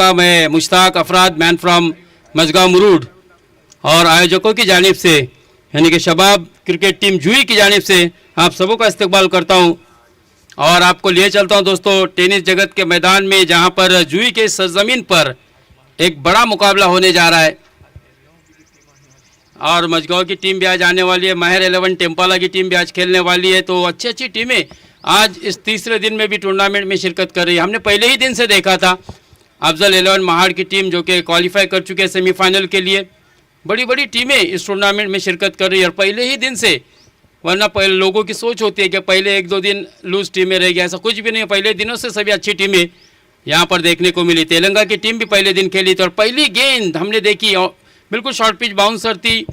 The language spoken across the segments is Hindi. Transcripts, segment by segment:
करूंगा मैं मुश्ताक अफराद, मैन फ्रॉम मजगांव मुरूड, और आयोजकों की जानिब से यानी कि शबाब क्रिकेट टीम जुई की जानिब से आप सबों का इस्तकबाल करता हूं और आपको लिए चलता हूं दोस्तों टेनिस जगत के मैदान में, जहां पर जुई के सरजमीन पर एक बड़ा मुकाबला होने जा रहा है और मजगांव की टीम भी आज आने वाली है, माहिर 11 टेम्पाला की टीम भी आज खेलने वाली है। तो अच्छी अच्छी टीमें आज इस तीसरे दिन में भी टूर्नामेंट में शिरकत कर रही है। हमने पहले ही दिन से देखा था अफजल 11 महाड़ की टीम जो कि क्वालिफाई कर चुके हैं सेमीफाइनल के लिए। बड़ी बड़ी टीमें इस टूर्नामेंट में शिरकत कर रही है और पहले ही दिन से, वरना पहले लोगों की सोच होती है कि पहले एक दो दिन लूज टीमें रह गई, ऐसा कुछ भी नहीं है। पहले दिनों से सभी अच्छी टीमें यहाँ पर देखने को मिली। तेलंगाना की टीम भी पहले दिन खेली थी और पहली गेंद हमने देखी, बिल्कुल शॉर्ट पिच बाउंसर थी,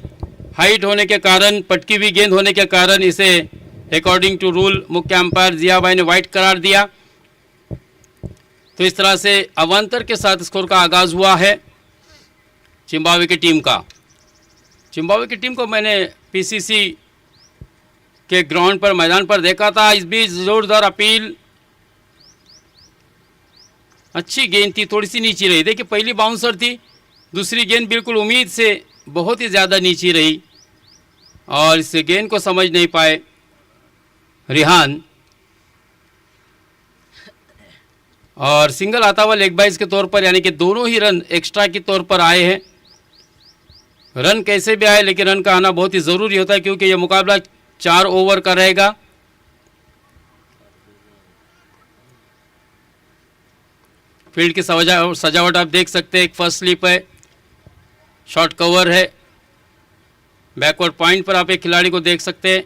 हाइट होने के कारण, पटकी हुई गेंद होने के कारण इसे अकॉर्डिंग टू रूल मुख्य अंपायर जिया भाई ने वाइट करार दिया। तो इस तरह से अवान्तर के साथ स्कोर का आगाज़ हुआ है जिम्बाब्वे की टीम का। जिम्बाब्वे की टीम को मैंने पीसीसी के ग्राउंड पर, मैदान पर देखा था। इस बीच जोरदार अपील, अच्छी गेंद थी, थोड़ी सी नीची रही। देखिए पहली बाउंसर थी, दूसरी गेंद बिल्कुल उम्मीद से बहुत ही ज़्यादा नीची रही और इस गेंद को समझ नहीं पाए रिहान, और सिंगल आता हुआ लेग बाइज के तौर पर, यानी कि दोनों ही रन एक्स्ट्रा के तौर पर आए हैं। रन कैसे भी आए लेकिन रन का आना बहुत ही ज़रूरी होता है क्योंकि यह मुकाबला 4 ओवर का रहेगा। फील्ड की सजावट आप देख सकते हैं, एक फर्स्ट स्लिप है, शॉर्ट कवर है, बैकवर्ड पॉइंट पर आप एक खिलाड़ी को देख सकते हैं।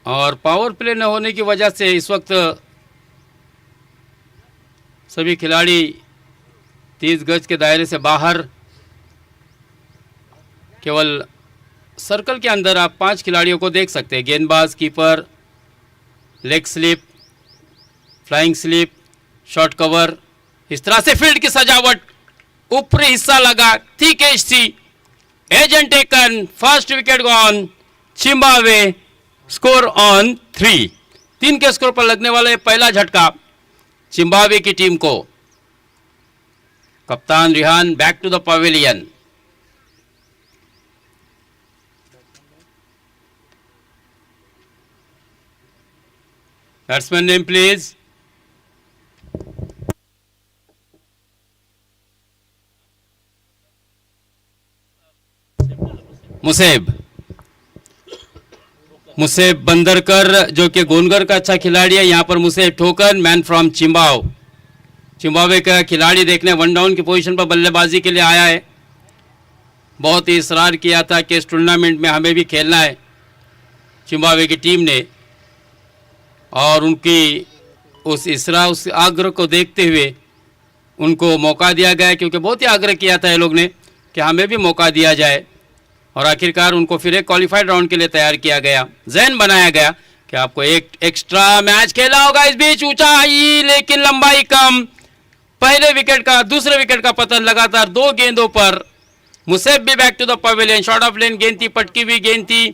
और पावर प्ले न होने की वजह से इस वक्त सभी खिलाड़ी 30 गज के दायरे से बाहर, केवल सर्कल के अंदर आप 5 खिलाड़ियों को देख सकते हैं। गेंदबाज, keeper, leg slip, flying slip, short cover. इस तरह से फील्ड की सजावट, ऊपरी हिस्सा लगा, थिक एज थी, agent taken, first wicket gone, Zimbabwe score on 3। 3 के स्कोर पर लगने वाला पहला झटका जिम्बाब्वे की टीम को। कप्तान Rihan back to the pavilion. Batsman name please. Museb Bandarkar जो कि गोनगर का अच्छा खिलाड़ी है। यहाँ पर Museb Thokan, man from Zimbabwe का खिलाड़ी देखने वन डाउन की पोजीशन पर बल्लेबाजी के लिए आया है। बहुत ही इसरार किया था कि इस टूर्नामेंट में हमें भी खेलना है जिम्बाब्वे की टीम ने, और उनकी उस इसरा, उस आग्रह को देखते हुए उनको मौका दिया गया, क्योंकि बहुत ही आग्रह किया था ये लोग ने कि हमें भी मौका दिया जाए, और आखिरकार उनको फिर एक क्वालिफाइड राउंड के लिए तैयार किया गया, जहन बनाया गया कि आपको एक एक्स्ट्रा मैच खेला होगा। इस बीच ऊंचाई लेकिन लंबाई कम, पहले विकेट का, दूसरे विकेट का पतन लगातार 2 गेंदों पर। मुसेब भी back to the pavilion, short of length गेंद थी, पटकी हुई गेंद थी,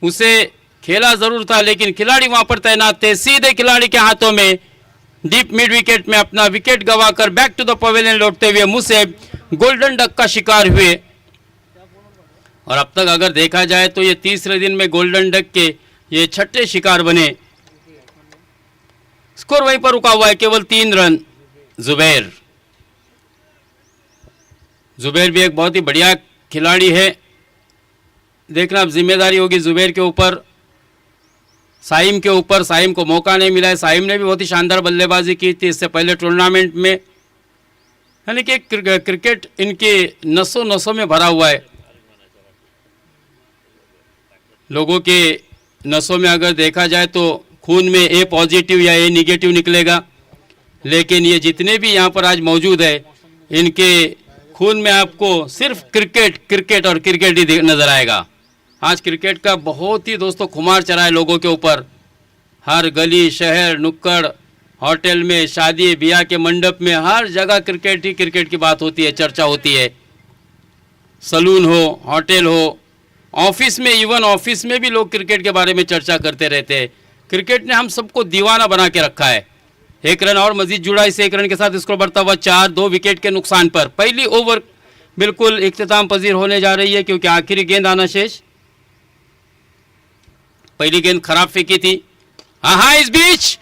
उसे खेला जरूर था लेकिन खिलाड़ी वहां पर तैनात थे। सीधे खिलाड़ी के हाथों में डीप मिड विकेट में अपना विकेट गंवाकर बैक टू द पवेलियन लौटते हुए मुसेब गोल्डन डक का शिकार हुए। और अब तक अगर देखा जाए तो ये तीसरे दिन में गोल्डन डक के ये छठे शिकार बने। स्कोर वहीं पर रुका हुआ है, केवल 3 रन। जुबैर भी एक बहुत ही बढ़िया खिलाड़ी है। देखना अब जिम्मेदारी होगी जुबैर के ऊपर, साइम के ऊपर। साइम को मौका नहीं मिला है। साइम ने भी बहुत ही शानदार बल्लेबाजी की थी इससे पहले टूर्नामेंट में, यानी कि क्रिकेट इनके नसों नसों में भरा हुआ है। लोगों के नसों में अगर देखा जाए तो खून में ए पॉजिटिव या ए निगेटिव निकलेगा, लेकिन ये जितने भी यहाँ पर आज मौजूद है इनके खून में आपको सिर्फ क्रिकेट और क्रिकेट ही नजर आएगा। आज क्रिकेट का बहुत ही दोस्तों खुमार चढ़ा है लोगों के ऊपर। हर गली, शहर, नुक्कड़, होटल में, शादी ब्याह के मंडप में, हर जगह क्रिकेट ही क्रिकेट की बात होती है, चर्चा होती है। सलून हो, होटल हो, ऑफिस में, इवन ऑफिस में भी लोग क्रिकेट के बारे में चर्चा करते रहते हैं। क्रिकेट ने हम सबको दीवाना बना के रखा है। एक रन और मजीद जुड़ा इस एक रन के साथ स्कोर बढ़ता हुआ 4, 2 विकेट के नुकसान पर। पहली ओवर बिल्कुल इख्तिताम पजीर होने जा रही है क्योंकि आखिरी गेंद आना शेष। पहली गेंद खराब फेंकी थी। हाँ, इस बीच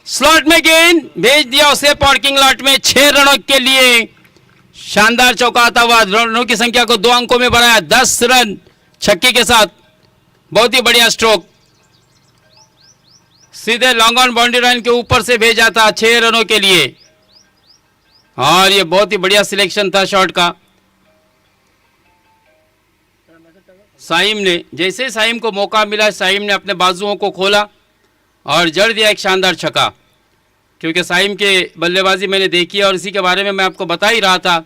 स्लॉट में गेंद भेज दिया उसे पार्किंग लॉट में। 6 रनों के लिए शानदार चौका आता हुआ रनों की संख्या को 2 अंकों में बढ़ाया। 10 रन छक्के के साथ, बहुत ही बढ़िया स्ट्रोक। सीधे लॉन्ग ऑन बाउंड्री लाइन के ऊपर से भेजा था 6 रनों के लिए, और ये बहुत ही बढ़िया सिलेक्शन था शॉट का। साइम ने, जैसे साइम को मौका मिला, साइम ने अपने बाजुओं को खोला और जड़ दिया एक शानदार छक्का। क्योंकि साइम के बल्लेबाजी मैंने देखी और इसी के बारे में मैं आपको बता ही रहा था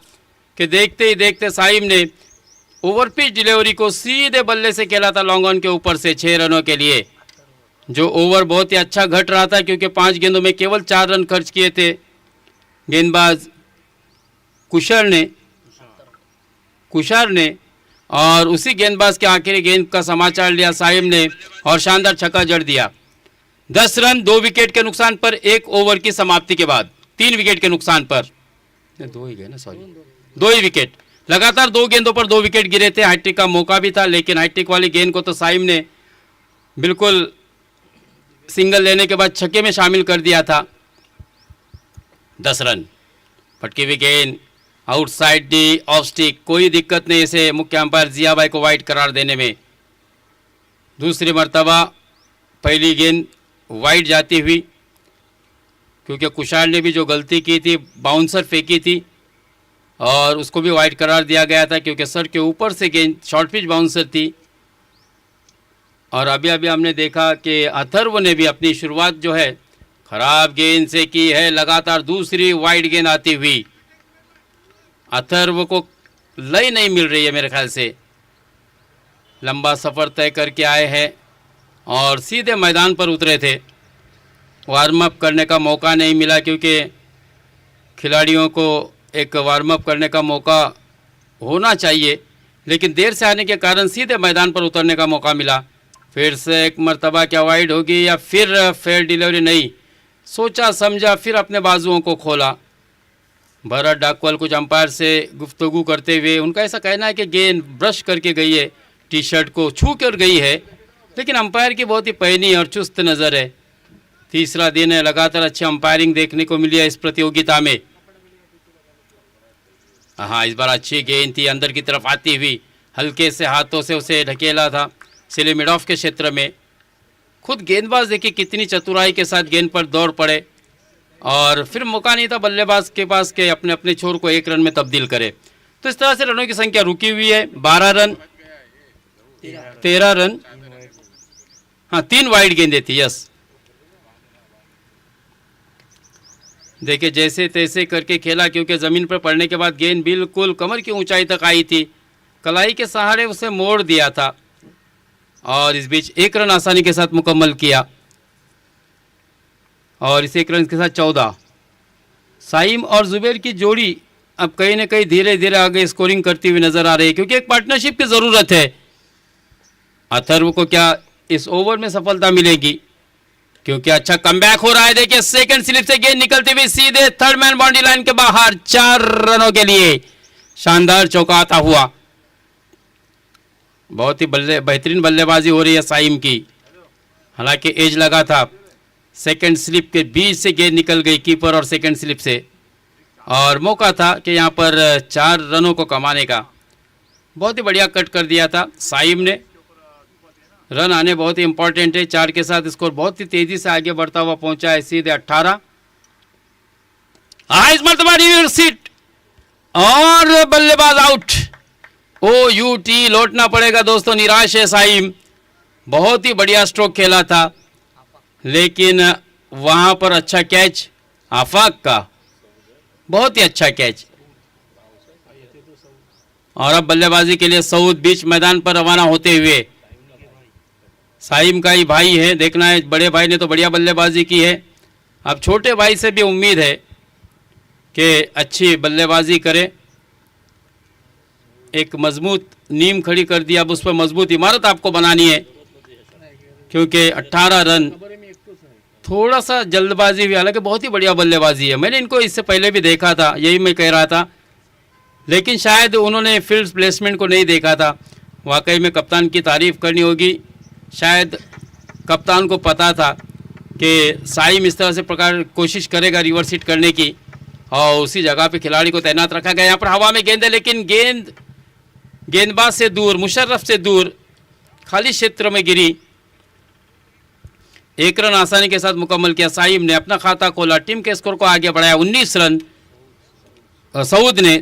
कि देखते ही देखते साइम ने ओवर पिच डिलीवरी को सीधे बल्ले से खेला था लॉन्ग ऑन के ऊपर से 6 रनों के लिए। जो ओवर बहुत ही अच्छा घट रहा था क्योंकि 5 गेंदों में केवल 4 रन खर्च किए थे गेंदबाज कुशार ने, और उसी गेंदबाज के आखिरी गेंद का समाचार लिया साइम ने और शानदार छक्का जड़ दिया। 10 रन 2 विकेट के नुकसान पर 1 ओवर की समाप्ति के बाद। 3 विकेट के नुकसान पर 2 ही गए ना, सॉरी 2 ही विकेट। लगातार 2 गेंदों पर 2 विकेट गिरे थे। हैट्रिक का मौका भी था, लेकिन हैट्रिक वाली गेंद को तो साइम ने बिल्कुल सिंगल लेने के बाद छक्के में शामिल कर दिया था। 10 रन। फटकी हुई गेंद आउटसाइड दी ऑफ स्टिक, कोई दिक्कत नहीं इसे मुख्य अंपायर जिया भाई को वाइड करार देने में। दूसरी मर्तबा पहली गेंद वाइड जाती हुई, क्योंकि कुशाल ने भी जो गलती की थी, बाउंसर फेंकी थी और उसको भी वाइड करार दिया गया था क्योंकि सर के ऊपर से गेंद शॉर्ट पिच बाउंसर थी। और अभी हमने देखा कि अथर्व ने भी अपनी शुरुआत जो है खराब गेंद से की है। लगातार दूसरी वाइड गेंद आती हुई, अथर्व को लय नहीं मिल रही है मेरे ख्याल से। लंबा सफ़र तय करके आए हैं और सीधे मैदान पर उतरे थे। वार्म अप करने का मौका नहीं मिला क्योंकि खिलाड़ियों को एक वार्म अप करने का मौका होना चाहिए, लेकिन देर से आने के कारण सीधे मैदान पर उतरने का मौका मिला। फिर से एक मर्तबा क्या वाइड होगी या फिर फेयर डिलीवरी नहीं, सोचा समझा, फिर अपने बाजुओं को खोला। भरत डाकवाल कुछ अंपायर से गुफ्तगू करते हुए, उनका ऐसा कहना है कि गेंद ब्रश करके गई है, टी शर्ट को छू कर गई है, लेकिन अंपायर की बहुत ही पैनी और चुस्त नज़र है। तीसरा दिन है, लगातार अच्छी अंपायरिंग देखने को मिली है इस प्रतियोगिता में। हाँ, इस बार अच्छी गेंद थी, अंदर की तरफ आती हुई, हल्के से हाथों से उसे ढकेला था सिले मिड ऑफ के क्षेत्र में। खुद गेंदबाज देखिए कितनी चतुराई के साथ गेंद पर दौड़ पड़े और फिर मौका नहीं था बल्लेबाज के पास के अपने अपने छोर को 1 रन में तब्दील करे। तो इस तरह से रनों की संख्या रुकी हुई है। 12 रन 13 रन, हाँ 3 वाइड गेंदें थी। यस, देखिए जैसे तैसे करके खेला क्योंकि ज़मीन पर पड़ने के बाद गेंद बिल्कुल कमर की ऊंचाई तक आई थी, कलाई के सहारे उसे मोड़ दिया था और इस बीच 1 रन आसानी के साथ मुकम्मल किया और इस 1 रन के साथ 14। साइम और जुबैर की जोड़ी अब कहीं ना कहीं धीरे धीरे आगे स्कोरिंग करती हुई नजर आ रही है क्योंकि एक पार्टनरशिप की ज़रूरत है। अथर्व को क्या इस ओवर में सफलता मिलेगी क्योंकि अच्छा कमबैक हो रहा है। देखिए सेकंड स्लिप से गेंद निकलती हुई सीधे थर्ड मैन बाउंड्री लाइन के बाहर 4 रनों के लिए शानदार चौका आता हुआ। बहुत ही बेहतरीन बल्लेबाजी हो रही है साइम की, हालांकि एज लगा था। सेकंड स्लिप के बीच से गेंद निकल गई कीपर और सेकंड स्लिप से, और मौका था कि यहां पर 4 रनों को कमाने का। बहुत ही बढ़िया कट कर दिया था साइम ने। रन आने बहुत ही इंपॉर्टेंट है। 4 के साथ स्कोर बहुत ही तेजी से आगे बढ़ता हुआ पहुंचा है सीधे 18। इस मरतबा रिवर्स हिट और बल्लेबाज आउट। OUT लौटना पड़ेगा दोस्तों, निराश है साइम। बहुत ही बढ़िया स्ट्रोक खेला था, लेकिन वहां पर अच्छा कैच आफाक का, बहुत ही अच्छा कैच। और अब बल्लेबाजी के लिए सऊद बीच मैदान पर रवाना होते हुए। साइम का ही भाई है, देखना है, बड़े भाई ने तो बढ़िया बल्लेबाजी की है, अब छोटे भाई से भी उम्मीद है कि अच्छी बल्लेबाजी करे। एक मजबूत नींव खड़ी कर दिया, अब उस पर मजबूत इमारत आपको बनानी है क्योंकि 18 रन थोड़ा सा जल्दबाजी हुई, हालांकि बहुत ही बढ़िया बल्लेबाजी है, मैंने इनको इससे पहले भी देखा था, यही मैं कह रहा था, लेकिन शायद उन्होंने फील्ड प्लेसमेंट को नहीं देखा था। वाकई में कप्तान की तारीफ़ करनी होगी, शायद कप्तान को पता था कि साइम इस तरह से प्रकार कोशिश करेगा रिवर्स हिट करने की, और उसी जगह पे खिलाड़ी को तैनात रखा गया। यहाँ पर हवा में गेंद है, लेकिन गेंदबाज से दूर, मुशर्रफ से दूर, खाली क्षेत्र में गिरी। एक रन आसानी के साथ मुकम्मल किया। साइम ने अपना खाता खोला, टीम के स्कोर को आगे बढ़ाया 19 रन। सऊद ने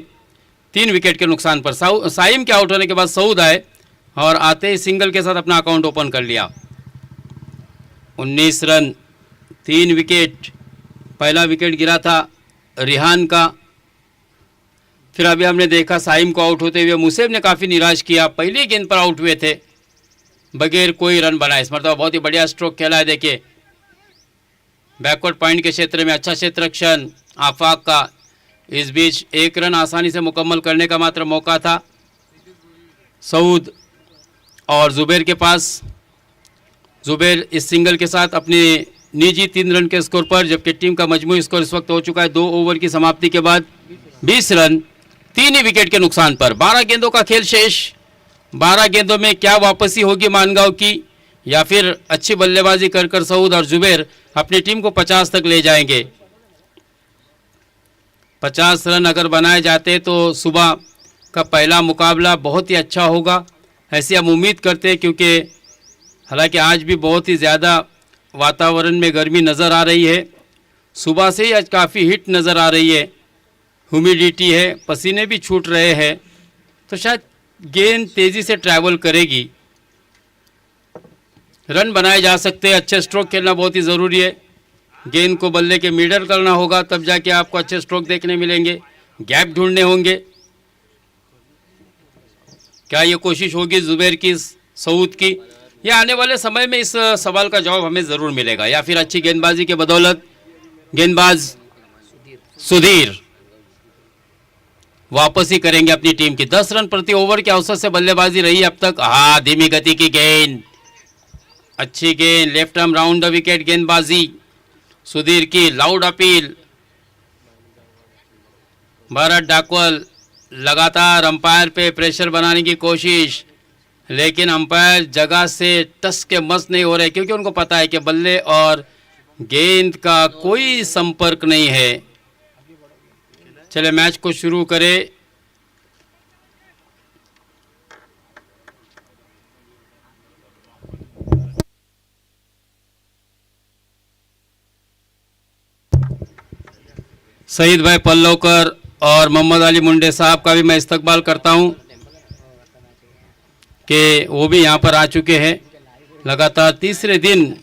3 विकेट के नुकसान पर, साइम के आउट होने के बाद सऊद आए और आते ही सिंगल के साथ अपना अकाउंट ओपन कर लिया। 19 रन, 3 विकेट। पहला विकेट गिरा था रिहान का, फिर अभी हमने देखा साइम को आउट होते हुए। मुसेब ने काफ़ी निराश किया, पहली गेंद पर आउट हुए थे बगैर कोई रन बनाए। इस मरतबा बहुत ही बढ़िया स्ट्रोक खेला है, देखिए बैकवर्ड पॉइंट के क्षेत्र में अच्छा क्षेत्र रक्षण आफाक का। इस बीच 1 रन आसानी से मुकम्मल करने का मात्र मौका था सऊद और जुबैर के पास। जुबैर इस सिंगल के साथ अपने निजी 3 रन के स्कोर पर, जबकि टीम का मजमूई स्कोर इस वक्त हो चुका है 2 ओवर की समाप्ति के बाद 20 रन, 3 ही विकेट के नुकसान पर। 12 गेंदों का खेल शेष। 12 गेंदों में क्या वापसी होगी मानगांव की, या फिर अच्छी बल्लेबाजी कर कर सऊद और जुबैर अपनी टीम को 50 तक ले जाएंगे। 50 रन अगर बनाए जाते तो सुबह का पहला मुकाबला बहुत ही अच्छा होगा, ऐसी हम उम्मीद करते हैं, क्योंकि हालांकि आज भी बहुत ही ज़्यादा वातावरण में गर्मी नज़र आ रही है। सुबह से ही आज काफ़ी हीट नज़र आ रही है, ह्यूमिडिटी है, पसीने भी छूट रहे हैं, तो शायद गेंद तेज़ी से ट्रैवल करेगी, रन बनाए जा सकते हैं। अच्छे स्ट्रोक खेलना बहुत ही ज़रूरी है, गेंद को बल्ले के मिडल करना होगा, तब जाके आपको अच्छे स्ट्रोक देखने मिलेंगे। गैप ढूंढने होंगे। क्या ये कोशिश होगी जुबैर की, सऊद की, या आने वाले समय में इस सवाल का जवाब हमें ज़रूर मिलेगा, या फिर अच्छी गेंदबाजी के बदौलत गेंदबाज सुधीर वापसी करेंगे अपनी टीम की। 10 रन प्रति ओवर के औसत से बल्लेबाजी रही अब तक। हाँ, धीमी गति की गेंद, अच्छी गेंद, left arm round the wicket गेंदबाजी सुधीर की। लाउड अपील, भरत डाकवल लगातार अंपायर पे प्रेशर बनाने की कोशिश, लेकिन अंपायर जगह से टस के मस नहीं हो रहे, क्योंकि उनको पता है कि बल्ले और गेंद का कोई संपर्क नहीं है। चले मैच को शुरू करें। सईद भाई पल्लवकर और मोहम्मद अली मुंडे साहब का भी मैं इस्तकबाल करता हूं कि वो भी यहां पर आ चुके हैं। लगातार तीसरे दिन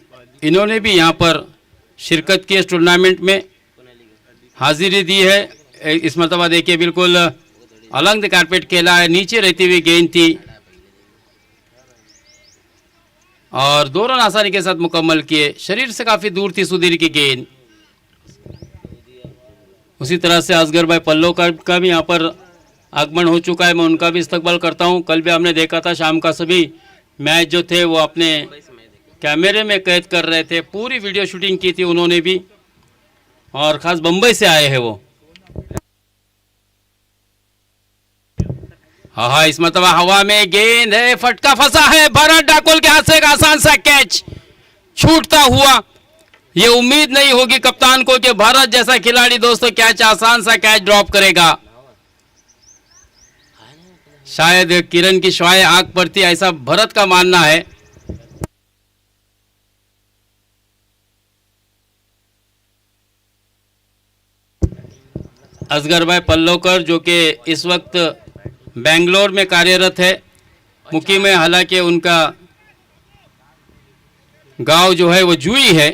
इन्होंने भी यहां पर शिरकत की, इस टूर्नामेंट में हाजिरी दी है। इस मरतबा देखिए बिल्कुल अलग कारपेट खेला है, नीचे रहती हुई गेंद थी और 2 रन आसानी के साथ मुकम्मल किए। शरीर से काफ़ी दूर थी सुधीर की गेंद। उसी तरह से असगर भाई पल्लो का भी यहाँ पर आगमन हो चुका है, मैं उनका भी इस्तकबाल करता हूँ। कल भी हमने देखा था शाम का सभी मैच जो थे वो अपने कैमरे में कैद कर रहे थे, पूरी वीडियो शूटिंग की थी उन्होंने भी, और ख़ास बम्बई से आए हैं वो। हाँ, इस मरतबा हवा में गेंद है, फटका फंसा है, भरत डाकोल के हाथ से एक आसान सा कैच छूटता हुआ। ये उम्मीद नहीं होगी कप्तान को कि भरत जैसा खिलाड़ी दोस्तों कैच, आसान सा कैच ड्रॉप करेगा। शायद किरण की श्वाएं आंख पर थी, ऐसा भरत का मानना है। असगर भाई पल्लवकर जो कि इस वक्त बेंगलोर में कार्यरत है, मुकीम है, हालांकि उनका गांव जो है वो जुई है,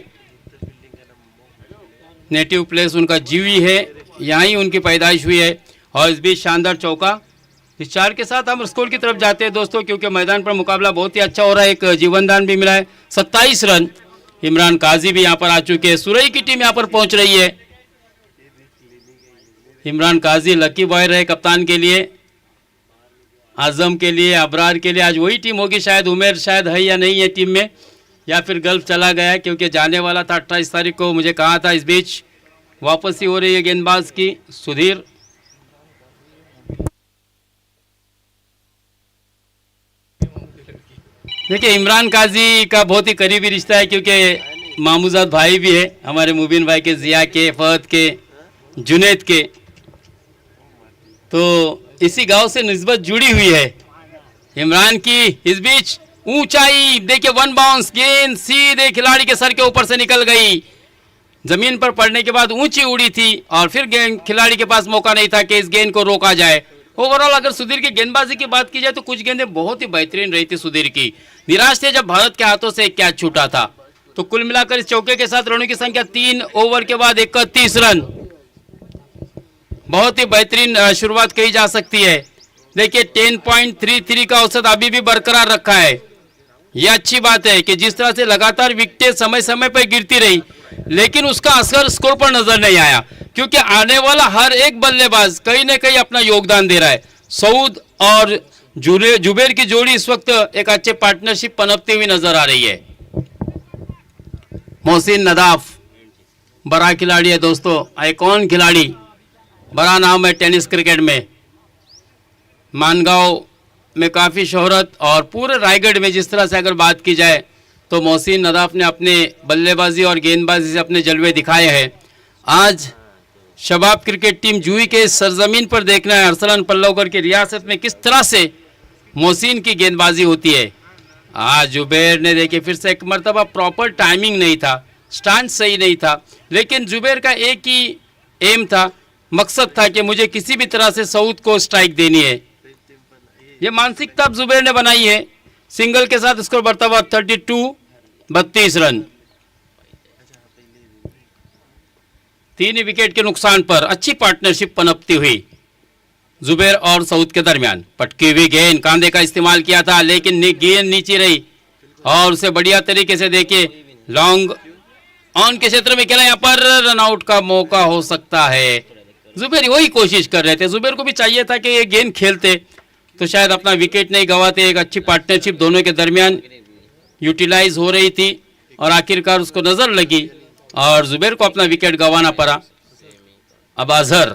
नेटिव प्लेस उनका जुई है, यहाँ ही उनकी पैदाइश हुई है। और इस बीच शानदार चौका। इस 4 के साथ हम स्कोर की तरफ जाते हैं दोस्तों, क्योंकि मैदान पर मुकाबला बहुत ही अच्छा हो रहा है। एक जीवनदान भी मिला है, 27 रन। इमरान काजी भी यहाँ पर आ चुके हैं, सुरई की टीम यहाँ पर पहुँच रही है। इमरान काजी लकी बॉय रहे कप्तान के लिए, आजम के लिए, अबरार के लिए। आज वही टीम होगी शायद, उमेर शायद है या नहीं है टीम में, या फिर गल्फ चला गया, क्योंकि जाने वाला था 28 तारीख को, मुझे कहा था। इस बीच वापसी हो रही है गेंदबाज की। सुधीर देखिए, इमरान काजी का बहुत ही करीबी रिश्ता है, क्योंकि मामूजाद भाई भी है हमारे मुबीन भाई के, जिया के, फहद के, जुनैद के, तो इसी गांव से निस्बत जुड़ी हुई है इमरान की। इस बीच ऊंचाई देखिए, वन बाउंस, गेंद सीधे खिलाड़ी के सर के ऊपर से निकल गई। जमीन पर पड़ने के बाद ऊंची उड़ी थी और फिर गेंद खिलाड़ी के पास मौका नहीं था कि इस गेंद को रोका जाए। ओवरऑल अगर सुधीर की गेंदबाजी की बात की जाए तो कुछ गेंदें बहुत ही बेहतरीन रही थी सुधीर की। निराश थे जब भारत के हाथों से एक कैच छूटा था। तो कुल मिलाकर इस चौके के साथ रनों की संख्या 3 ओवर के बाद 31 रन, बहुत ही बेहतरीन शुरुआत कही जा सकती है। देखिए 10.33 का औसत अभी भी बरकरार रखा है। यह अच्छी बात है कि जिस तरह से लगातार विकेटें समय समय पर गिरती रही, लेकिन उसका असर स्कोर पर नजर नहीं आया, क्योंकि आने वाला हर एक बल्लेबाज कहीं न कहीं अपना योगदान दे रहा है। सऊद और जुबैर की जोड़ी इस वक्त एक अच्छे पार्टनरशिप पनपती हुई नजर आ रही है। मोहसिन नदाफ बड़ा खिलाड़ी है दोस्तों, आइकॉन खिलाड़ी, बड़ा नाम है टेनिस क्रिकेट में। मानगांव में काफ़ी शोहरत, और पूरे रायगढ़ में जिस तरह से अगर बात की जाए तो मोहसिन नदाफ ने अपने बल्लेबाजी और गेंदबाजी से अपने जलवे दिखाए हैं। आज शबाब क्रिकेट टीम जूही के सरजमीन पर देखना है अरसलान पल्लवकर की रियासत में किस तरह से मोहसिन की गेंदबाजी होती है। आज जुबैर ने देखिए फिर से एक मरतबा, प्रॉपर टाइमिंग नहीं था, स्टांस सही नहीं था, लेकिन जुबैर का एक ही एम था, मकसद था कि मुझे किसी भी तरह से सऊद को स्ट्राइक देनी है। ये मानसिकता अब जुबैर ने बनाई है। सिंगल के साथ स्कोर बढ़ता हुआ 32 रन, 3 विकेट के नुकसान पर अच्छी पार्टनरशिप पनपती हुई जुबैर और सऊद के दरमियान। पटकी हुई गेंद, कांधे का इस्तेमाल किया था, लेकिन गेंद नीचे रही और उसे बढ़िया तरीके से देखिए लॉन्ग ऑन के क्षेत्र में खेला। यहाँ पर रन आउट का मौका हो सकता है। जुबैर वही कोशिश कर रहे थे, जुबैर को भी चाहिए था कि ये गेंद खेलते तो शायद अपना विकेट नहीं गंवाते। एक अच्छी पार्टनरशिप दोनों के दरमियान यूटिलाइज हो रही थी और आखिरकार उसको नजर लगी और जुबैर को अपना विकेट गंवाना पड़ा। अब अजहर,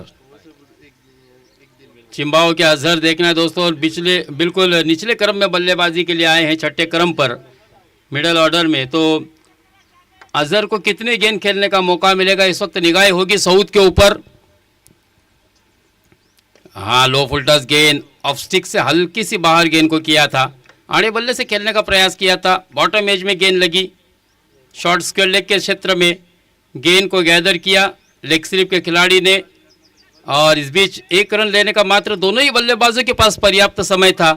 चिंबाओ के अजहर देखना है दोस्तों, और बिल्कुल निचले क्रम में बल्लेबाजी के लिए आए हैं, छठे क्रम पर मिडिल ऑर्डर में। तो अजहर को कितने गेंद खेलने का मौका मिलेगा, इस वक्त निगाह होगी सऊद के ऊपर। हाँ, लो फुल टच गेंद, ऑफ स्टिक से हल्की सी बाहर गेंद को किया था, आड़े बल्ले से खेलने का प्रयास किया था, बॉटम एज में गेंद लगी, शॉर्ट स्क्वायर लेग के क्षेत्र में गेंद को गैदर किया लेग स्लिप के खिलाड़ी ने। और इस बीच 1 रन लेने का मात्र दोनों ही बल्लेबाजों के पास पर्याप्त समय था।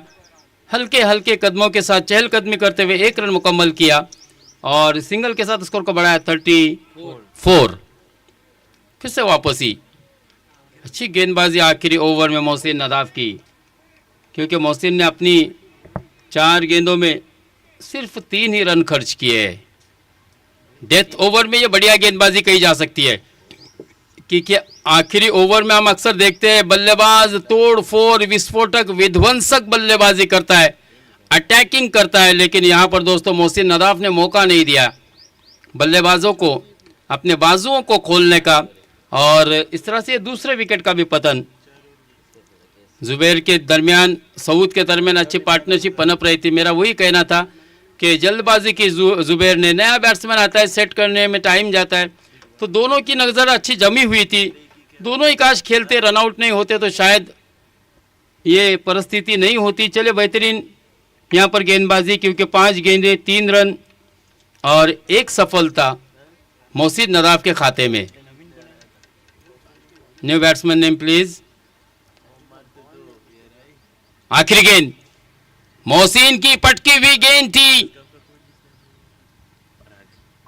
हल्के हल्के कदमों के साथ चहलकदमी करते हुए 1 रन मुकम्मल किया और सिंगल के साथ स्कोर को बढ़ाया 34। फिर से वापसी, अच्छी गेंदबाजी आखिरी ओवर में मोहसिन नदाफ की, क्योंकि मोहसिन ने अपनी 4 गेंदों में सिर्फ 3 ही रन खर्च किए। डेथ ओवर में ये बढ़िया गेंदबाजी कही जा सकती है, क्योंकि आखिरी ओवर में हम अक्सर देखते हैं बल्लेबाज तोड़ फोड़, विस्फोटक, विध्वंसक बल्लेबाजी करता है, अटैकिंग करता है, लेकिन यहाँ पर दोस्तों मोहसिन नदाफ ने मौका नहीं दिया बल्लेबाजों को अपने बाजुओं को खोलने का, और इस तरह से दूसरे विकेट का भी पतन। जुबैर के दरमियान, सऊद के दरमियान अच्छी पार्टनरशिप पनप रही थी। मेरा वही कहना था कि जल्दबाजी की जुबैर ने, नया बैट्समैन आता है, सेट करने में टाइम जाता है, तो दोनों की नज़र अच्छी जमी हुई थी, दोनों ही काश खेलते, रनआउट नहीं होते तो शायद ये परिस्थिति नहीं होती। चले बेहतरीन यहाँ पर गेंदबाजी, क्योंकि 5 गेंदें 3 रन और 1 सफलता मोहसिन नदाफ के खाते में। New batsman name please. आखिरी गेंद मोहसिन की पटकी हुई गेंद थी,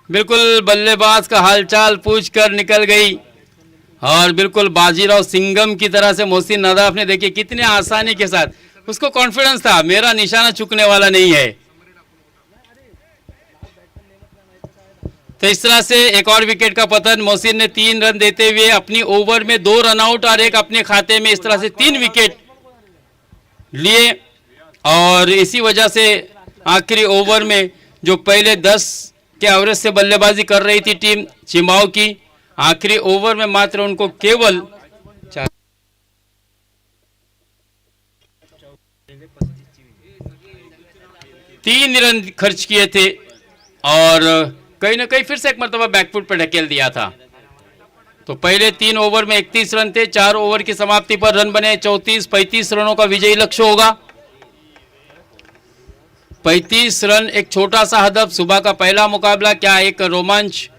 बिल्कुल बल्लेबाज का हालचाल पूछकर निकल गई और बिल्कुल बाजीराव सिंघम की तरह से मोहसिन नदाफ ने देखिए कितने आसानी के साथ, उसको कॉन्फिडेंस था मेरा निशाना चुकने वाला नहीं है। तो इस तरह से एक और विकेट का पतन। मोहसिन ने 3 रन देते हुए अपनी ओवर में 2 रन आउट और 1 अपने खाते में, इस तरह से 3 विकेट लिए और इसी वजह से आखिरी ओवर में जो पहले 10 के एवरेज से बल्लेबाजी कर रही थी टीम चिंबाओ की, आखिरी ओवर में मात्र उनको केवल 3 रन खर्च किए थे और कहीं ना कहीं फिर से एक मरतबा बैकफुट पर ढकेल दिया था। तो पहले 3 ओवर में 31 रन थे, 4 ओवर की समाप्ति पर रन बने 34-35 रनों का विजयी लक्ष्य होगा। 35 रन एक छोटा सा हदफ। सुबह का पहला मुकाबला, क्या एक रोमांच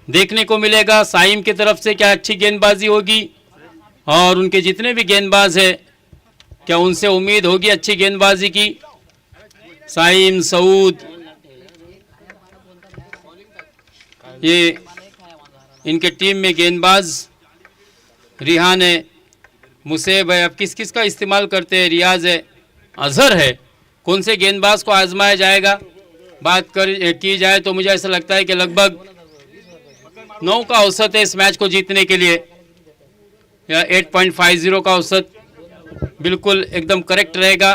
देखने को मिलेगा साइम की तरफ से, क्या अच्छी गेंदबाजी होगी और उनके जितने भी गेंदबाज हैं क्या उनसे उम्मीद होगी अच्छी गेंदबाजी की। साइम, सऊद, ये इनके टीम में गेंदबाज रिहान है, मुसेब है, अब किस किस का इस्तेमाल करते हैं, रियाज है, अजहर है, कौन से गेंदबाज को आजमाया जाएगा। बात की जाए तो मुझे ऐसा लगता है कि लगभग 9 का औसत है इस मैच को जीतने के लिए, या 8.50 का औसत बिल्कुल एकदम करेक्ट रहेगा।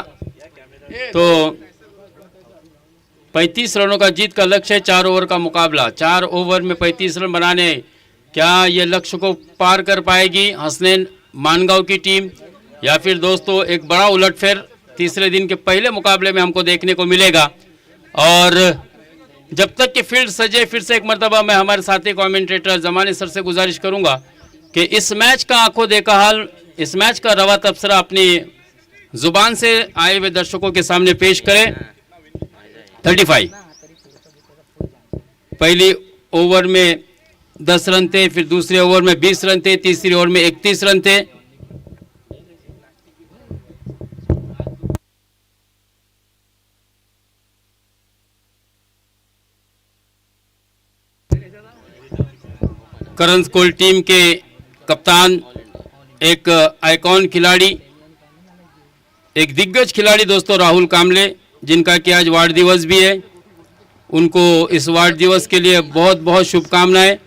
तो 35 रनों का जीत का लक्ष्य है, 4 ओवर का मुकाबला, 4 ओवर में 35 रन बनाने, क्या ये लक्ष्य को पार कर पाएगी हसनैन मानगांव की टीम, या फिर दोस्तों एक बड़ा उलटफेर तीसरे दिन के पहले मुकाबले में हमको देखने को मिलेगा। और जब तक कि फील्ड सजे, फिर से एक मरतबा मैं हमारे साथी कमेंटेटर जमाने सर से गुजारिश करूंगा कि इस मैच का आंखों देखा हाल, इस मैच का रवा तबसरा अपनी जुबान से आए हुए दर्शकों के सामने पेश करें। 35 पहली ओवर में 10 रन थे, फिर दूसरे ओवर में 20 रन थे, तीसरी ओवर में 31 रन थे। करंस कोल टीम के कप्तान, एक आइकॉन खिलाड़ी, एक दिग्गज खिलाड़ी दोस्तों राहुल कामले, जिनका कि आज वार्ड दिवस भी है, उनको इस वार्ड दिवस के लिए बहुत बहुत शुभकामनाएं।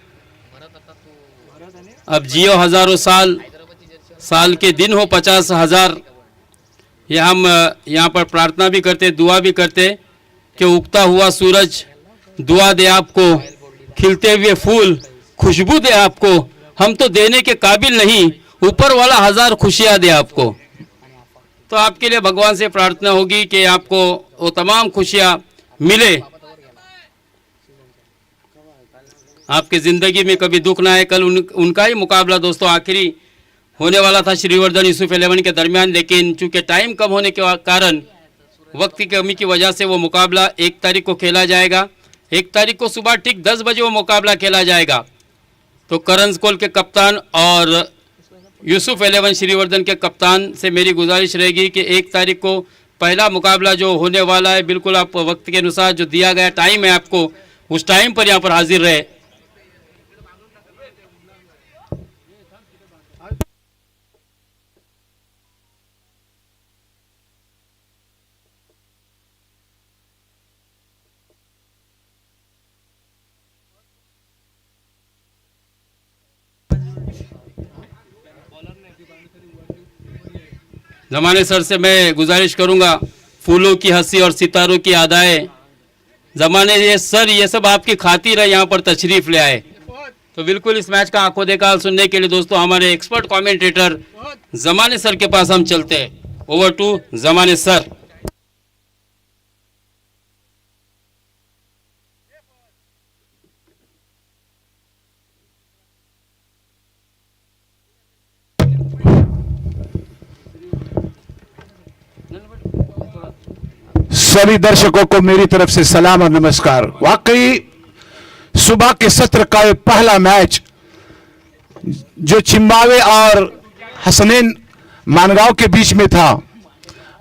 अब जियो हजारों साल, साल के दिन हो 50,000, ये हम यहाँ पर प्रार्थना भी करते, दुआ भी करते कि उगता हुआ सूरज दुआ दे आपको, खिलते हुए फूल खुशबू दे आपको, हम तो देने के काबिल नहीं, ऊपर वाला 1000 खुशियाँ दे आपको। तो आपके लिए भगवान से प्रार्थना होगी कि आपको वो तमाम खुशियाँ मिले, आपकी ज़िंदगी में कभी दुख ना आए। कल उनका ही मुकाबला दोस्तों आखिरी होने वाला था श्रीवर्धन यूसुफ 11 के दरमियान, लेकिन चूंकि टाइम कम होने के कारण, वक्त की कमी की वजह से वो मुकाबला 1 तारीख को खेला जाएगा। 1 तारीख को सुबह ठीक 10 बजे वो मुकाबला खेला जाएगा। तो करंस कोल के कप्तान और यूसुफ 11 श्रीवर्धन के कप्तान से मेरी गुजारिश रहेगी कि 1 तारीख को पहला मुकाबला जो होने वाला है, बिल्कुल आप वक्त के अनुसार जो दिया गया टाइम है आपको, उस टाइम पर यहाँ पर हाजिर रहे। जमाने सर से मैं गुजारिश करूंगा, फूलों की हंसी और सितारों की अदाएं, जमाने ये सर ये सब आपकी खातिर है यहाँ पर तशरीफ ले आए। तो बिल्कुल इस मैच का आंखों देखा हाल सुनने के लिए दोस्तों हमारे एक्सपर्ट कमेंटेटर जमाने सर के पास हम चलते हैं। ओवर टू जमाने सर। सभी दर्शकों को मेरी तरफ से सलाम और नमस्कार। वाकई सुबह के सत्र का ये पहला मैच जो चिंबावे और हसनैन मानगांव के बीच में था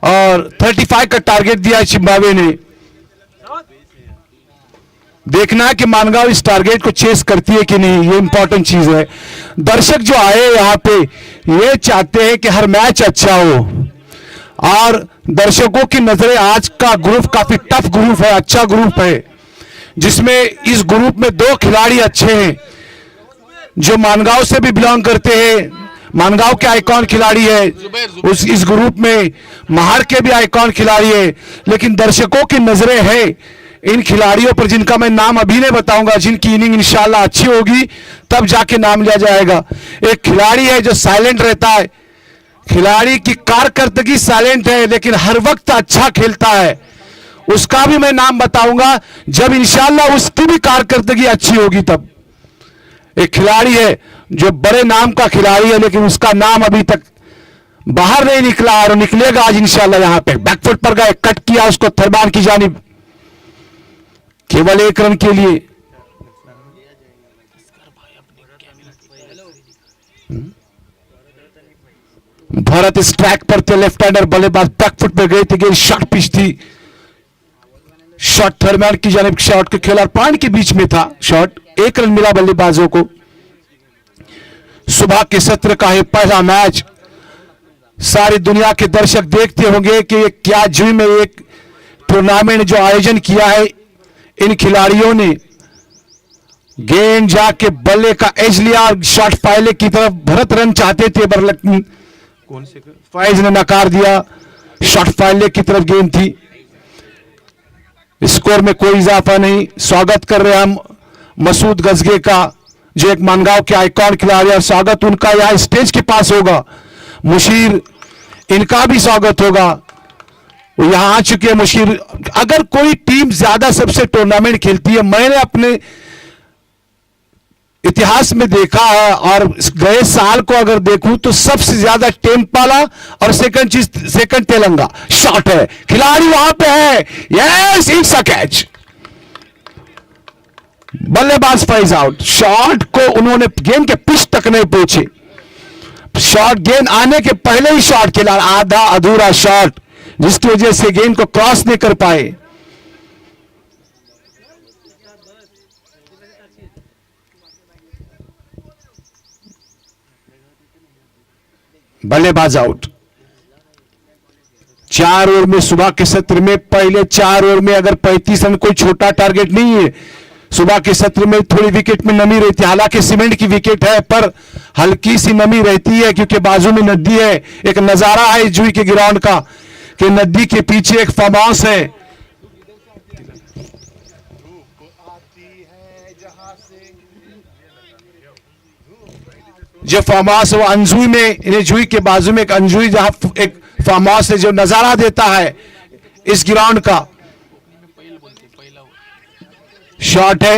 और 35 का टारगेट दिया चिंबावे ने। देखना है कि मानगांव इस टारगेट को चेस करती है कि नहीं, ये इंपॉर्टेंट चीज है। दर्शक जो आए यहाँ पे ये चाहते हैं कि हर मैच अच्छा हो और दर्शकों की नजरें आज का ग्रुप काफी टफ ग्रुप है, अच्छा ग्रुप है, जिसमें इस ग्रुप में 2 खिलाड़ी अच्छे हैं जो मानगांव से भी बिलोंग करते हैं, मानगांव के आइकॉन खिलाड़ी है। इस ग्रुप में महार के भी आइकॉन खिलाड़ी है। लेकिन दर्शकों की नजरें है इन खिलाड़ियों पर जिनका मैं नाम अभी नहीं बताऊंगा, जिनकी इनिंग इंशाल्लाह अच्छी होगी तब जाके नाम लिया जाएगा। एक खिलाड़ी है जो साइलेंट रहता है, खिलाड़ी की कारकर्दगी साइलेंट है लेकिन हर वक्त अच्छा खेलता है, उसका भी मैं नाम बताऊंगा जब इंशाल्लाह उसकी भी कारकर्दगी अच्छी होगी तब। एक खिलाड़ी है जो बड़े नाम का खिलाड़ी है लेकिन उसका नाम अभी तक बाहर नहीं निकला और निकलेगा आज इंशाल्लाह। यहां पे बैकफुट पर गए, कट किया उसको थरबान की जानिब, केवल 1 रन के लिए। भारत इस ट्रैक पर थे, लेफ्ट हैंडर बल्लेबाज बैकफुट पे गए थे, गेंद शॉर्ट पिच थी, शॉट थरमैन की जानिब, शॉट के खेल और पॉइंट के बीच में था शॉट। 1 रन मिला बल्लेबाजों को। सुबह के सत्र का यह पहला मैच, सारी दुनिया के दर्शक देखते होंगे कि क्या जुई में एक टूर्नामेंट जो आयोजन किया है, इन खिलाड़ियों ने गेंद जाके बल्ले का एज लिया, शॉट फाइले की तरफ भरत रन चाहते थे पर कौन से फाइज ने नकार दिया, शॉट फाइले की तरफ गेंद थी। स्कोर में कोई इजाफा नहीं। स्वागत कर रहे हैं हम मसूद गजगे का, जो एक मानगांव के आइकॉन खिलाड़ी है, स्वागत उनका यहां स्टेज के पास होगा। मुशीर, इनका भी स्वागत होगा, वो यहां आ चुके हैं मुशीर। अगर कोई टीम ज्यादा सबसे टूर्नामेंट खेलती है, मैंने अपने इतिहास में देखा है और गए साल को अगर देखूं तो सबसे ज्यादा टेम्पाला और सेकंड तेलंगा। शॉट है, खिलाड़ी वहां पे है, यस इट्स अ कैच, बल्लेबाज फाइज आउट। शॉट को उन्होंने गेंद के पिच तक नहीं पहुंचे, शॉट गेंद आने के पहले ही शॉट खेला, आधा अधूरा शॉट, जिसकी वजह से गेंद को क्रॉस नहीं कर पाए। बल्लेबाज आउट। 4 ओवर में सुबह के सत्र में, पहले 4 ओवर में अगर 35 रन कोई छोटा टारगेट नहीं है। सुबह के सत्र में थोड़ी विकेट में नमी रहती है, हालांकि सीमेंट की विकेट है पर हल्की सी नमी रहती है क्योंकि बाजू में नदी है। एक नजारा है इस जुई के ग्राउंड का कि नदी के पीछे एक फार्म हाउस है। जो फार्म हाउस वो अंजुई में, इन्हें जुई के बाजू में एक अंजुई जहां एक फार्म हाउस है जो नजारा देता है इस ग्राउंड का। शॉट है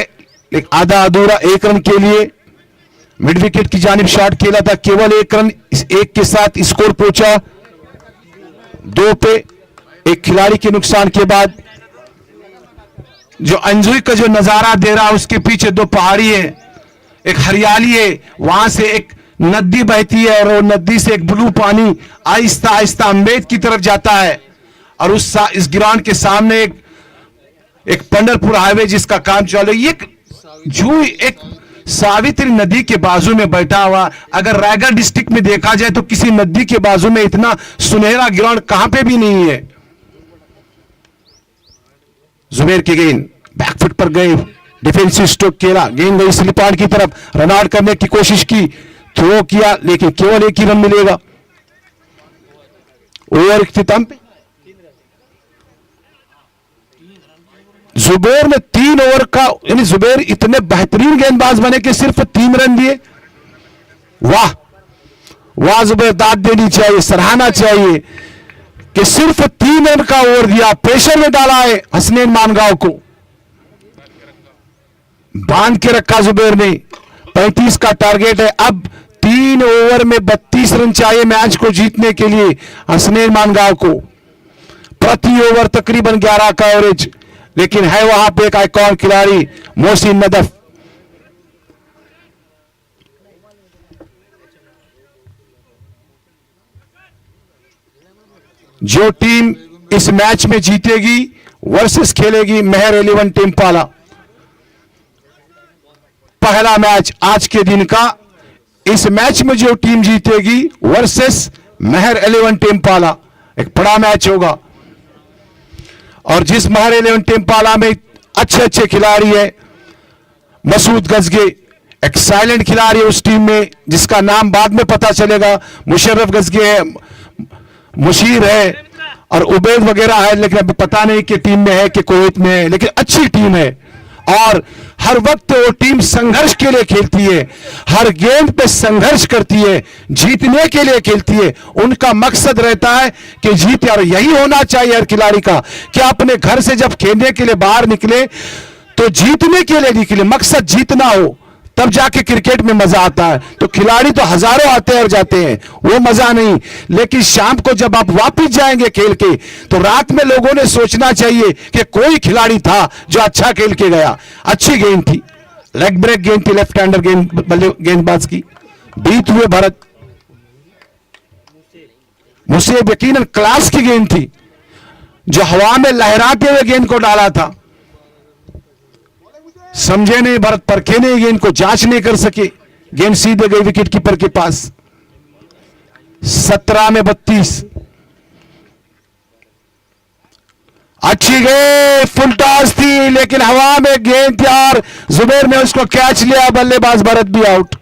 एक आधा अधूरा, 1 रन के लिए मिड विकेट की जानिब शॉट खेला था, केवल 1 रन, इस 1 के साथ स्कोर पहुंचा 2 पे। एक खिलाड़ी के नुकसान के बाद जो अंजुई का जो नजारा दे रहा है उसके पीछे 2 पहाड़ी है, एक हरियाली है, वहां से एक नदी बहती है और वो नदी से एक ब्लू पानी आहिस्ता आहिस्ता अम्बेद की तरफ जाता है और इस ग्राउंड के सामने एक पंढरपुर हाईवे जिसका काम चालू है। ये जू एक सावित्री नदी के बाजू में बैठा हुआ, अगर रायगढ़ डिस्ट्रिक्ट में देखा जाए तो किसी नदी के बाजू में इतना सुनहरा ग्राउंड कहां पे भी नहीं है। जुबेर की गेंद बैकफुट पर गई, डिफेंसिव स्ट्रोक खेला, गेंद गई स्लिप आउट की तरफ, रन आउट करने की कोशिश की, थ्रो किया लेकिन केवल 1 ही रन मिलेगा। ओवर इख्तिताम पे जुबेर ने 3 ओवर का, यानी जुबेर इतने बेहतरीन गेंदबाज बने कि सिर्फ 3 रन दिए। वाह वाह जुबेर, दाद देनी चाहिए, सराहना चाहिए कि सिर्फ 3 रन का ओवर दिया, प्रेशर में डाला है हसनैन मानगांव को, बांध के रखा जुबेर ने। 35 का टारगेट है, अब 3 ओवर में 32 रन चाहिए मैच को जीतने के लिए हसनैन मानगांव को। प्रति ओवर तकरीबन 11 का एवरेज, लेकिन है वहां पे एक आइकॉन खिलाड़ी मोहसिन नदफ। जो टीम इस मैच में जीतेगी वर्सेस खेलेगी मेहर 11 टेम्पाला। पहला मैच आज के दिन का, इस मैच में जो टीम जीतेगी वर्सेस मेहर 11 टेम्पाला, एक बड़ा मैच होगा। और जिस मेहर 11 टेम्पाला में अच्छे अच्छे खिलाड़ी है, मसूद गजगे एक साइलेंट खिलाड़ी है उस टीम में जिसका नाम बाद में पता चलेगा, मुशर्रफ गजगे है, मुशीर है और उबैद वगैरह है, लेकिन अभी पता नहीं कि टीम में है कि कुवैत में है, लेकिन अच्छी टीम है और हर वक्त वो टीम संघर्ष के लिए खेलती है, हर गेंद पे संघर्ष करती है, जीतने के लिए खेलती है। उनका मकसद रहता है कि जीत, यार यही होना चाहिए हर खिलाड़ी का कि अपने घर से जब खेलने के लिए बाहर निकले तो जीतने के लिए निकले, मकसद जीतना हो, तब जाके क्रिकेट में मजा आता है। तो खिलाड़ी तो हजारों आते और जाते हैं, वो मजा नहीं, लेकिन शाम को जब आप वापस जाएंगे खेल के तो रात में लोगों ने सोचना चाहिए कि कोई खिलाड़ी था जो अच्छा खेल के गया। अच्छी गेंद थी, लेग ब्रेक गेंद थी, लेफ्ट हैंडर गेंदबाज की, बीत हुए भरत मुझसे यकीनन क्लास की गेंद थी, जो हवा में लहराते हुए गेंद को डाला था। समझे नहीं भरत, परखे नहीं गेंद को, जांच नहीं कर सके, गेंद सीधे गई विकेट कीपर के पास। 17 में 32। अच्छी गेंद, फुल टॉस थी, लेकिन हवा में गेंद थी और जुबैर ने उसको कैच लिया, बल्लेबाज भरत भी आउट।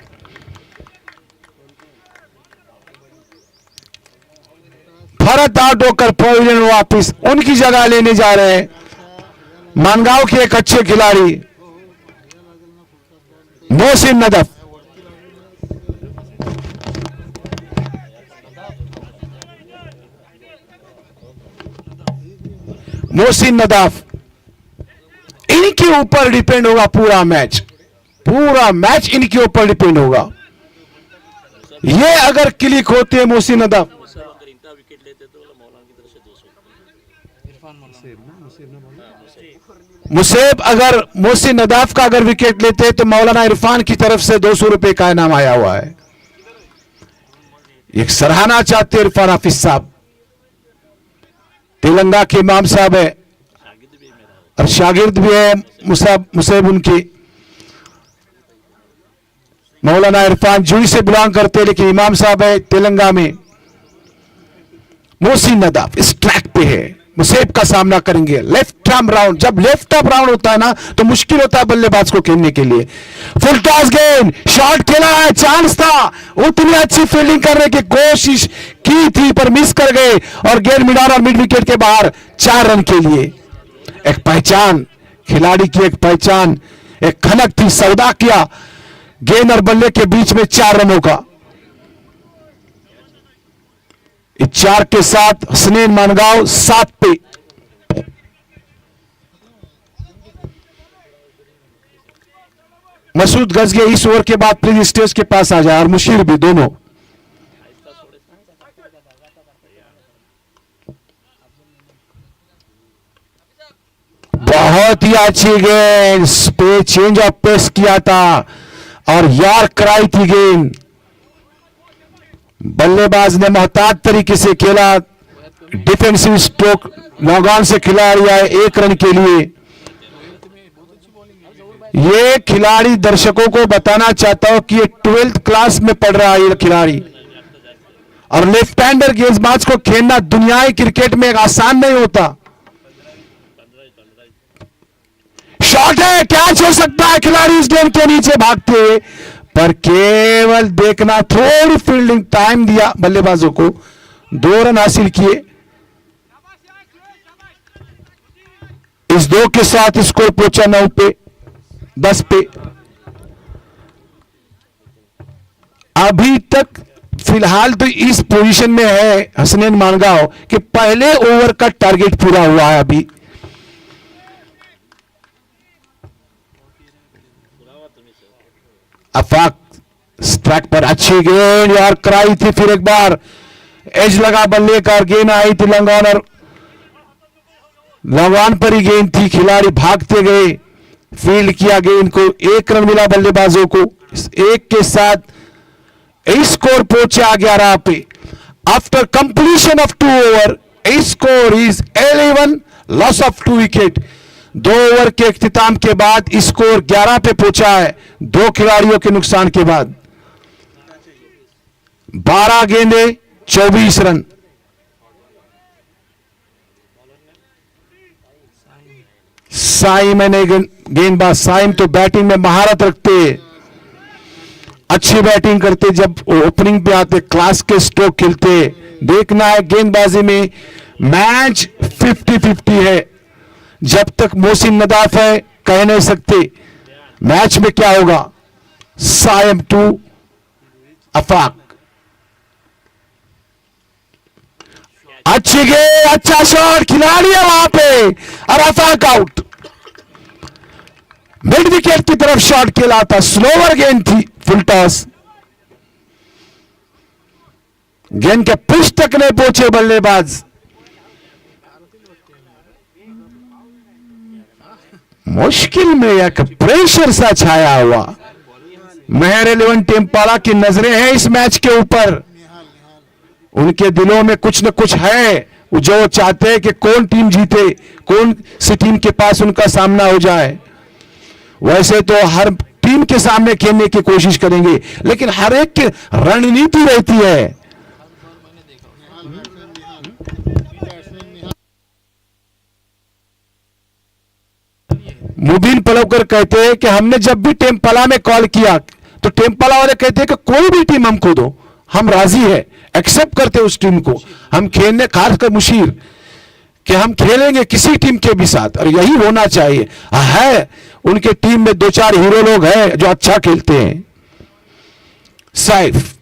भरत आउट होकर पवेलियन वापिस उनकी जगह लेने जा रहे हैं मानगांव के एक अच्छे खिलाड़ी मोहसिन नदफ। मोहसिन नदफ, इनके ऊपर डिपेंड होगा पूरा मैच, पूरा मैच इनके ऊपर डिपेंड होगा। ये अगर क्लिक होते हैं मोहसिन नदफ, मुसेब अगर मोहसिन नदाफ का अगर विकेट लेते तो मौलाना इरफान की तरफ से 200 रुपए का इनाम आया हुआ है। एक सराहना चाहते हैं इरफान हाफिज साहब, तेलंगाना के इमाम साहब है और शागिर्द भी है मुसेब उनकी। मौलाना इरफान जुई से बिलोंग करते हैं, लेकिन इमाम साहब है तेलंगाना में। मोहसिन नदाफ इस ट्रैक पे है, मुसेब का सामना करेंगे। लेफ्ट आर्म राउंड, जब लेफ्ट आर्म राउंड होता है ना तो मुश्किल होता है बल्लेबाज को खेलने के लिए। फुल टॉस गेंद, शॉट खेला है, चांस था, उतनी अच्छी फील्डिंग करने की कोशिश की थी पर मिस कर गए और गेंद मिडान और मिड विकेट के बाहर 4 रन के लिए। एक पहचान, खिलाड़ी की एक पहचान, एक खनक थी, सौदा किया गेंद और बल्ले के बीच में 4 रनों का। इस 4 के साथ हसनैन मानगांव 7 पे। मसूद गजगे इस ओवर के बाद प्लीज स्टेज के पास आ जाए और मुशीर भी, दोनों। बहुत ही अच्छी गेंद, चेंज ऑफ पेस किया था और यार कराई थी गेंद। बल्लेबाज ने मोहतात तरीके से खेला, डिफेंसिव स्ट्रोक लॉन्ग ऑन से खिलाड़ी आए 1 रन के लिए। ये खिलाड़ी दर्शकों को बताना चाहता हूं कि ये 12th क्लास में पढ़ रहा है ये खिलाड़ी, और लेफ्ट हैंडर गेंदबाज को खेलना दुनियाई क्रिकेट में आसान नहीं होता। शॉट है, कैच हो सकता है, खिलाड़ी इस गेंद के नीचे भागते हुए, पर केवल देखना, थोड़ी फील्डिंग टाइम दिया बल्लेबाजों को, 2 रन हासिल किए। इस 2 के साथ स्कोर पहुंचा 9 पे 10 पे। अभी तक फिलहाल तो इस पोजीशन में है हसनैन मानगांव कि पहले ओवर का टारगेट पूरा हुआ है। अभी अफाक स्ट्राइक पर अच्छी गेंद यार कराई थी, फिर एक बार एज लगा बल्ले का, गेंद आई थी लॉन्ग ऑन और लॉन्ग ऑन पर ही गेंद थी, खिलाड़ी भागते गए, फील्ड किया गेंद को, 1 रन मिला बल्लेबाजों को। इस 1 के साथ स्कोर पहुंचा 11 पे। After completion of 2 over score is 11, loss of 2 wicket. 2 over के इख्तिताम के बाद स्कोर 11 पे पहुंचा है, 2 खिलाड़ियों के नुकसान के बाद। 12 गेंदे 24 रन। साइम ने गेंदबाज, साइम तो बैटिंग में महारत रखते, अच्छी बैटिंग करते, जब ओपनिंग पे आते क्लास के स्ट्रोक खेलते। देखना है गेंदबाजी में मैच 50-50 है। जब तक मोहसिन नदाफ है कह नहीं सकते मैच में क्या होगा। सायम टू अफाक, अच्छी गेंद, अच्छा शॉट, खिलाड़ी है वहां पे और अफाक आउट। मिड विकेट की तरफ शॉट खेला था, स्लोवर गेंद थी, फुल टॉस। गेंद के पिच तक नहीं पहुंचे बल्लेबाज। मुश्किल में एक प्रेशर सा छाया हुआ। मेहर 11 टेम्पाला की नजरें हैं इस मैच के ऊपर। उनके दिलों में कुछ न कुछ है जो चाहते हैं कि कौन टीम जीते, कौन सी टीम के पास उनका सामना हो जाए। वैसे तो हर टीम के सामने खेलने की कोशिश करेंगे, लेकिन हर एक की रणनीति रहती है। मुबीन पलवकर कहते हैं कि हमने जब भी टेम्पाला में कॉल किया तो टेम्पाला वाले कहते हैं कि कोई भी टीम हमको दो, हम राजी है, एक्सेप्ट करते उस टीम को। हम खेलने, खासकर मुशीर, कि हम खेलेंगे किसी टीम के भी साथ, और यही होना चाहिए। है उनके टीम में 2-4 हीरो लोग हैं जो अच्छा खेलते हैं। सैफ,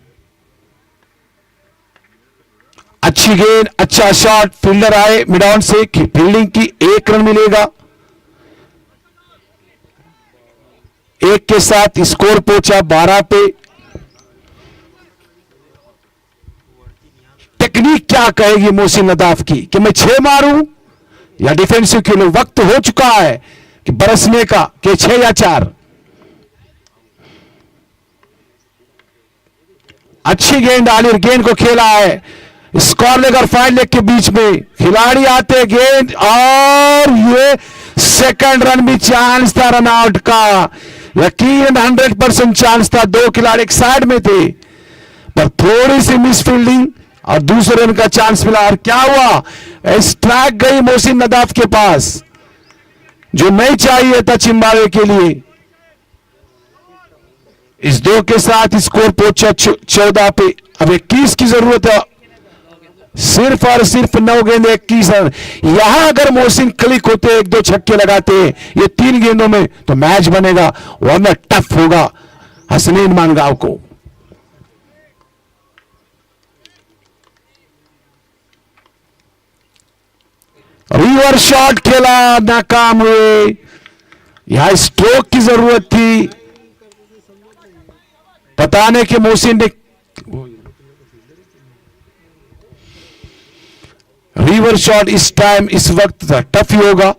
अच्छी गेंद, अच्छा शॉट, फील्डर आए मिड ऑन से, फील्डिंग की, 1 रन मिलेगा। 1 के साथ स्कोर पहुंचा 12 पे। टेक्निक क्या कहेगी मोहसिन नदाफ की कि मैं 6 मारूं या डिफेंसिव खेलूं। वक्त हो चुका है कि बरसने का, कि 6 या 4। अच्छी गेंद डाली, गेंद को खेला है स्क्वायर लेग और फाइन लेग के बीच में। खिलाड़ी आते, गेंद, और ये सेकंड रन भी चांस था रन आउट का। यकीन 100% चांस था। 2 खिलाड़ी एक साइड में थे, पर थोड़ी सी मिस फील्डिंग और दूसरे रन का चांस मिला। और क्या हुआ, स्ट्राइक गई मोहसिन नदाफ के पास, जो नहीं चाहिए था चिंबावे के लिए। इस 2 के साथ स्कोर पहुंचा 14 पे। अब 21 की जरूरत है, सिर्फ और सिर्फ 9 गेंद 21 रन। यहां अगर मोहसिन क्लिक होते, 1-2 छक्के लगाते ये 3 गेंदों में, तो मैच बनेगा, वरना टफ होगा हसनैन मानगांव को। रिवर्स शॉट खेला, नाकाम हुए। यहां स्ट्रोक की जरूरत थी, बताने के मोहसिन ने। रिवर्स शॉट इस टाइम, इस वक्त टफ ही होगा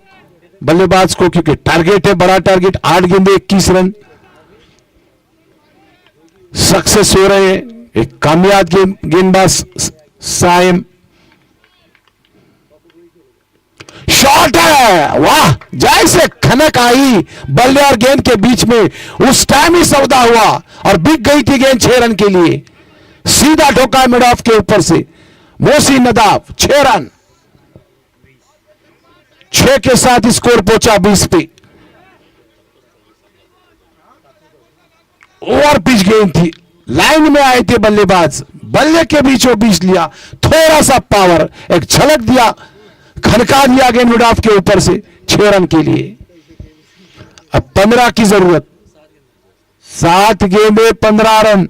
बल्लेबाज को, क्योंकि टारगेट है, बड़ा टारगेट। 8 गेंदे 21 रन सक्सेस हो रहे हैं। एक कामयाब गेंदबाज सायम। शॉट है, वाह, जैसे खनक आई बल्ले और गेंद के बीच में, उस टाइम ही सौदा हुआ और बिक गई थी गेंद 6 रन के लिए। सीधा ठोका मिड ऑफ के ऊपर से मोहसिन नदाफ। 6 रन, 6 के साथ स्कोर पहुंचा 20 पे। ओवर पिच गेंद थी, लाइन में आए थे बल्लेबाज, बल्ले के बीचों बीच लिया, थोड़ा सा पावर, एक झलक दिया, खनका दिया गेंद मिड ऑफ के ऊपर से 6 रन के लिए। अब 15 की जरूरत, 7 गेंदे 15 रन।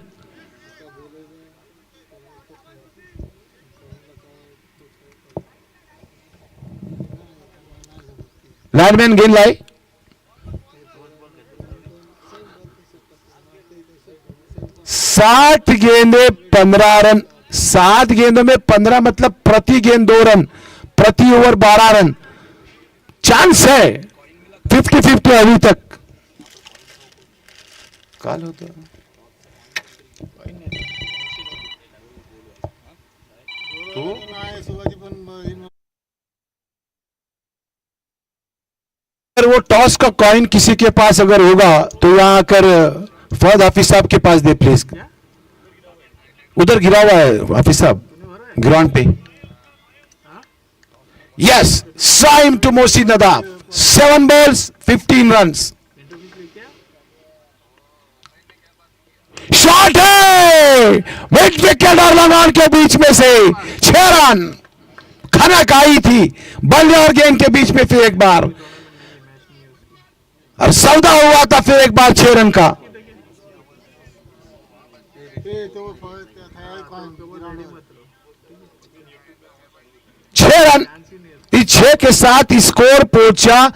लाइनमैन गेंद लाए, साठ गेंदे 15 रन। 7 गेंदों में 15 मतलब प्रति गेंद 2 रन, प्रति ओवर 12 रन। चांस है 50-50 अभी तक। काल होता अगर वो टॉस का कॉइन किसी के पास अगर होगा तो यहां आकर फहद हाफिज साहब के पास दे प्लीज। उधर गिरा हुआ है हाफिज साहब ग्राउंड पे। Yes, Saim to Mohsin Nadaf, 7 balls 15 runs. Shot है मिड विकेट और लॉन्ग ऑन के बीच में से 6 रन। खनक आई थी बल्ले और गेंद के बीच में, फिर एक बार और सौदा हुआ था फिर एक बार 6 रन का। 6 रन, इस 6 के साथ स्कोर पहुंचा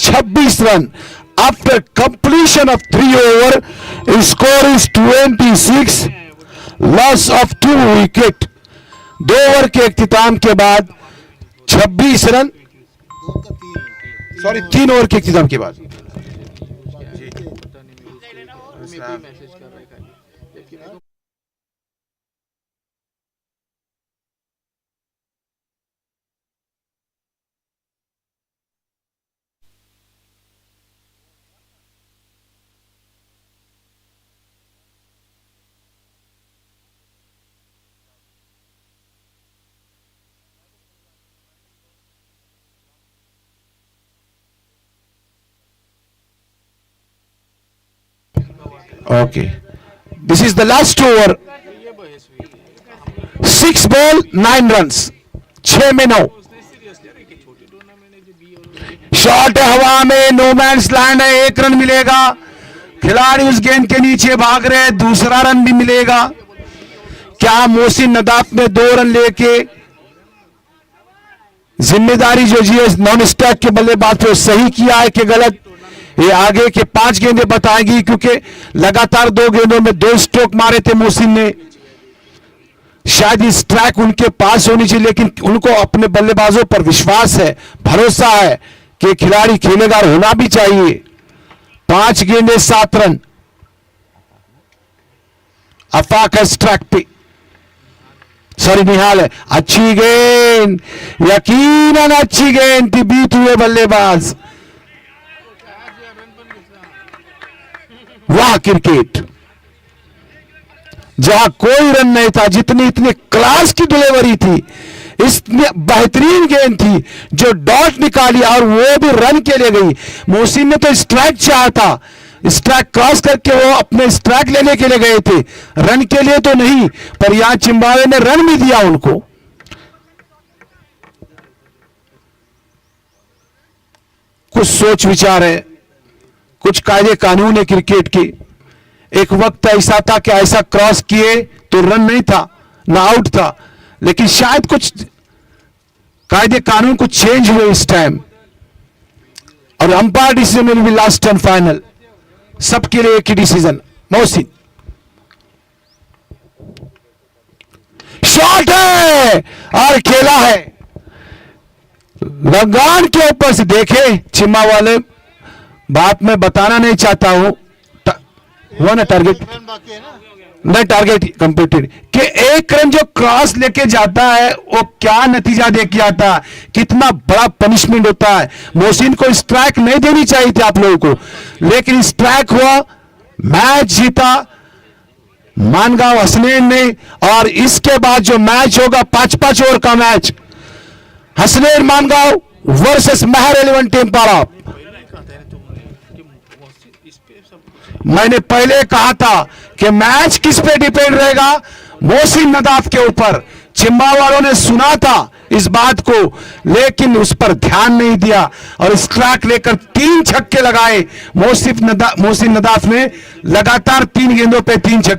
26 run. After completion of 3 over score is 26, loss of 2 wicket. 2 over के इख्तिताम के बाद 26 रन, सॉरी 3 ओवर के इख्तिताम के बाद। Okay, this is the last over. 6 ball 9 runs, 6 में 9। शॉट है हवा में, नो मैंस लैंड है, 1 रन मिलेगा। खिलाड़ी उस गेंद के नीचे भाग रहे, दूसरा रन भी मिलेगा। क्या मोहसिन नदाफ ने 2 रन लेके जिम्मेदारी जो जीएस नॉन स्ट्राइक के बल्लेबाज पे सही किया है कि गलत, ये आगे के 5 गेंदें बताएगी, क्योंकि लगातार 2 गेंदों में 2 स्ट्रोक मारे थे मोहसिन ने। शायद स्ट्राइक उनके पास होनी चाहिए, लेकिन उनको अपने बल्लेबाजों पर विश्वास है, भरोसा है कि खिलाड़ी खेलेगा, होना भी चाहिए। 5 गेंदें 7 रन। अफाक है स्ट्राइक पे, सॉरी निहाल है। अच्छी गेंद, यकीनन अच्छी गेंद थी, बीत हुए बल्लेबाज। वाह क्रिकेट, जहां कोई रन नहीं था, जितनी इतनी क्लास की डिलीवरी थी, इतनी बेहतरीन गेंद थी जो डॉट निकाली और वो भी रन के लिए गई। मोहसिन ने तो स्ट्राइक चाहा था, स्ट्राइक क्रॉस करके वो अपने स्ट्राइक लेने के लिए गए थे, रन के लिए तो नहीं, पर यहां चिंबावे ने रन भी दिया उनको। कुछ सोच विचार है, कुछ कायदे कानून है क्रिकेट के। एक वक्त ऐसा था कि ऐसा क्रॉस किए तो रन नहीं था, ना आउट था, लेकिन शायद कुछ कायदे कानून कुछ चेंज हुए इस टाइम, और umpire decision will be last and final. सबके लिए एक ही डिसीजन। मोहसिन शॉट है और खेला है, लगान के ऊपर से। देखे चिम्मा वाले, बात मैं बताना नहीं चाहता हूं, हुआ ना टारगेट, नहीं टारगेट कंप्लीटेड, कि 1 रन जो क्रॉस लेके जाता है वो क्या नतीजा दे के आता है, कितना बड़ा पनिशमेंट होता है। मोहसिन को स्ट्राइक नहीं देनी चाहिए थी आप लोगों को, लेकिन स्ट्राइक हुआ, मैच जीता मानगांव हसनैन ने। और इसके बाद जो मैच होगा 5-5 ओवर का मैच, हसनैन मानगांव वर्सेस महर 11 टीम पारा। मैंने पहले कहा था कि मैच किस पे डिपेंड रहेगा, मोहसिन नदाफ के ऊपर। चिंबा वालों ने सुना था इस बात को, लेकिन उस पर ध्यान नहीं दिया और स्ट्राइक लेकर 3 छक्के लगाए मोहसिन नदाफ ने। लगातार 3 गेंदों पे 3 छक्के।